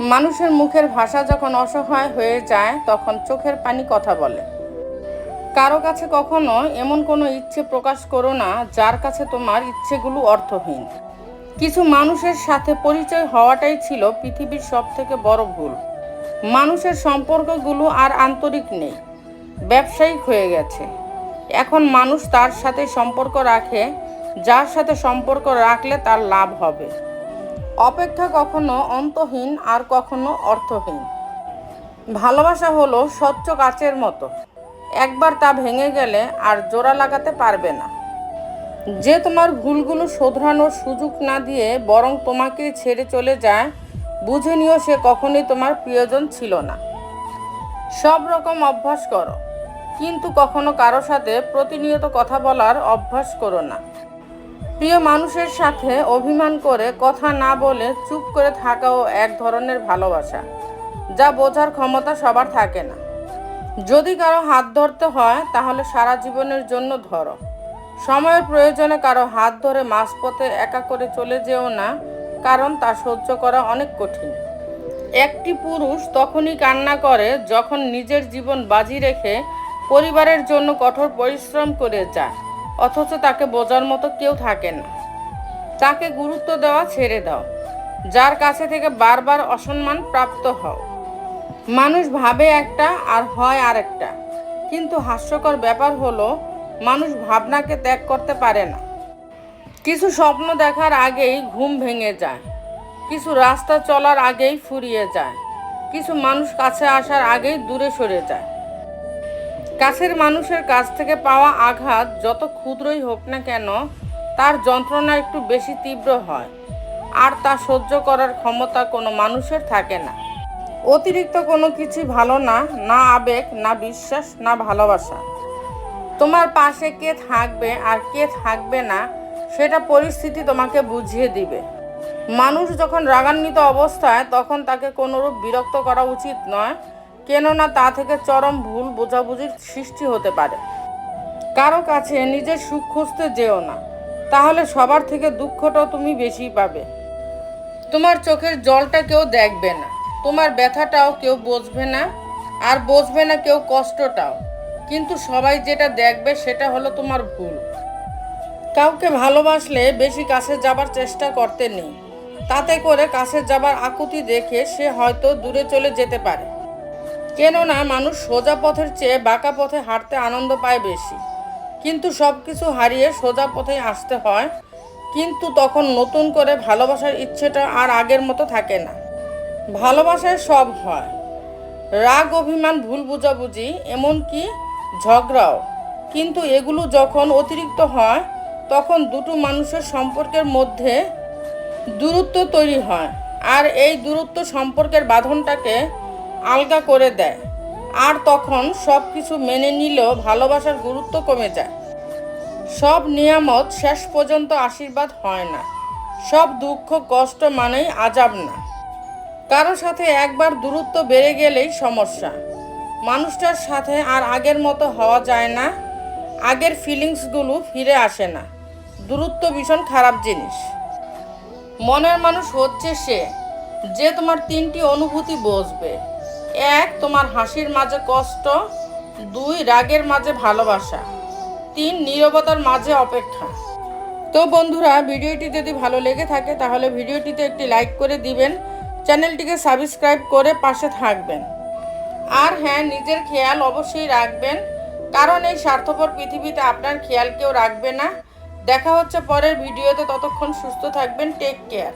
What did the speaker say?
মানুষের মুখের ভাষা যখন অসহায় হয়ে যায় তখন চোখের পানি কথা বলে। কারো কাছে কখনো এমন কোনো ইচ্ছে প্রকাশ করো না যার কাছে তোমার ইচ্ছেগুলো অর্থহীন। কিছু মানুষের সাথে পরিচয় হওয়াটাই ছিল পৃথিবীর সবথেকে বড় ভুল। মানুষের সম্পর্কগুলো আর আন্তরিক নেই, ব্যবসায়িক হয়ে গেছে। এখন মানুষ তার সাথে সম্পর্ক রাখে যার সাথে সম্পর্ক রাখলে তার লাভ হবে। অপেক্ষা কখনো অন্তহীন আর কখনো অর্থহীন। ভালোবাসা হলো স্বচ্ছ কাচের মতো, একবার তা ভেঙে গেলে আর জোড়া লাগাতে পারবে না। যে তোমার ভুলগুলো শোধরানোর সুযোগ না দিয়ে বরং তোমাকেই ছেড়ে চলে যায়, বুঝে নিও সে কখনোই তোমার প্রিয়জন ছিল না। সব রকম অভ্যাস করো, কিন্তু কখনো কারো সাথে প্রতিনিয়ত কথা বলার অভ্যাস করো না। প্রিয় মানুষের সাথে অভিমান করে কথা না বলে চুপ করে থাকাও এক ধরনের ভালোবাসা, যা বোঝার ক্ষমতা সবার থাকে না। যদি কারো হাত ধরতে হয় তাহলে সারা জীবনের জন্য ধরো। সময়ের প্রয়োজনে কারো হাত ধরে মাঝপথে একা করে চলে যেও না, কারণ তা সহ্য করা অনেক কঠিন। একটি পুরুষ তখনই কান্না করে যখন নিজের জীবন বাজি রেখে পরিবারের জন্য কঠোর পরিশ্রম করে যায়, অথচ তাকে বোঝার মতো কেউ থাকে না। তাকে গুরুত্ব দেওয়া ছেড়ে দাও, যার কাছে থেকে বারবার অসম্মান প্রাপ্ত হও। মানুষ ভাবে একটা আর হয় আরেকটা, কিন্তু হাস্যকর ব্যাপার হলো মানুষ ভাবনাকে ত্যাগ করতে পারে না। কিছু স্বপ্ন দেখার আগেই ঘুম ভেঙে যায়, কিছু রাস্তা চলার আগেই ফুরিয়ে যায়, কিছু মানুষ কাছে আসার আগেই দূরে সরে যায়। কাছের মানুষের কাছ থেকে পাওয়া আঘাত যত ক্ষুদ্রই হোক না কেন, তার যন্ত্রণা একটু বেশি তীব্র হয়, আর তা সহ্য করার ক্ষমতা কোনো মানুষের থাকে না। অতিরিক্ত কোনো কিছু ভালো না, না আবেগ, না বিশ্বাস, না ভালোবাসা। তোমার পাশে কে থাকবে আর কে থাকবে না সেটা পরিস্থিতি তোমাকে বুঝিয়ে দিবে। মানুষ যখন রাগান্বিত অবস্থায় তখন তাকে কোনোরূপ বিরক্ত করা উচিত নয়, কেননা তা থেকে চরম ভুল বোঝাবুঝির সৃষ্টি হতে পারে। কারো কাছে নিজের সুখ খুঁজতে যেও না, তাহলে সবার থেকে দুঃখটাও তুমি বেশি পাবে। তোমার চোখের জলটা কেউ দেখবে না, তোমার ব্যথাটাও কেউ বুঝবে না, আর বুঝবে না কেউ কষ্টটাও। কিন্তু সবাই যেটা দেখবে সেটা হলো তোমার ভুল। কাউকে ভালোবাসলে বেশি কাছে যাবার চেষ্টা করতে নেই, তাতে করে কাছে যাবার আকুতি দেখে সে হয়তো দূরে চলে যেতে পারে। কেননা মানুষ সোজা পথের চেয়ে বাঁকা পথে হাঁটতে আনন্দ পায় বেশি। কিন্তু সব কিছু হারিয়ে সোজা পথে আসতে হয়, কিন্তু তখন নতুন করে ভালোবাসার ইচ্ছেটা আর আগের মতো থাকে না। ভালোবাসায় সব হয়, রাগ, অভিমান, ভুল বোঝাবুঝি, এমনকি ঝগড়াও। কিন্তু এগুলো যখন অতিরিক্ত হয় তখন দুটো মানুষের সম্পর্কের মধ্যে দূরত্ব তৈরি হয়, আর এই দূরত্ব সম্পর্কের বাঁধনটাকে আলগা করে দেয়। আর তখন সব কিছু মেনে নিলেও ভালোবাসার গুরুত্ব কমে যায়। সব নিয়ামত শেষ পর্যন্ত আশীর্বাদ হয় না, সব দুঃখ কষ্ট মানেই আযাব না। কারো সাথে একবার দূরত্ব বেড়ে গেলেই সমস্যা। মানুষটার সাথে আর আগের মতো হওয়া যায় না, আগের ফিলিংসগুলো ফিরে আসে না। দূরত্ব ভীষণ খারাপ জিনিস। মনের মানুষ হচ্ছে সে যে তোমার তিনটি অনুভূতি বুঝবে: এক, তোমার হাসির মাঝে কষ্ট; দুই, রাগের মাঝে ভালোবাসা; তিন, নীরবতার মাঝে অপেক্ষা। তো বন্ধুরা, ভিডিওটি যদি ভালো লেগে থাকে তাহলে ভিডিওটিতে একটি লাইক করে দিবেন, চ্যানেলটিকে সাবস্ক্রাইব করে পাশে থাকবেন। আর হ্যাঁ, নিজের খেয়াল অবশ্যই রাখবেন, কারণ এই স্বার্থপর পৃথিবীতে আপনার খেয়াল কেউ রাখবে না। দেখা হচ্ছে পরের ভিডিওতে, ততক্ষণ সুস্থ থাকবেন। Take care.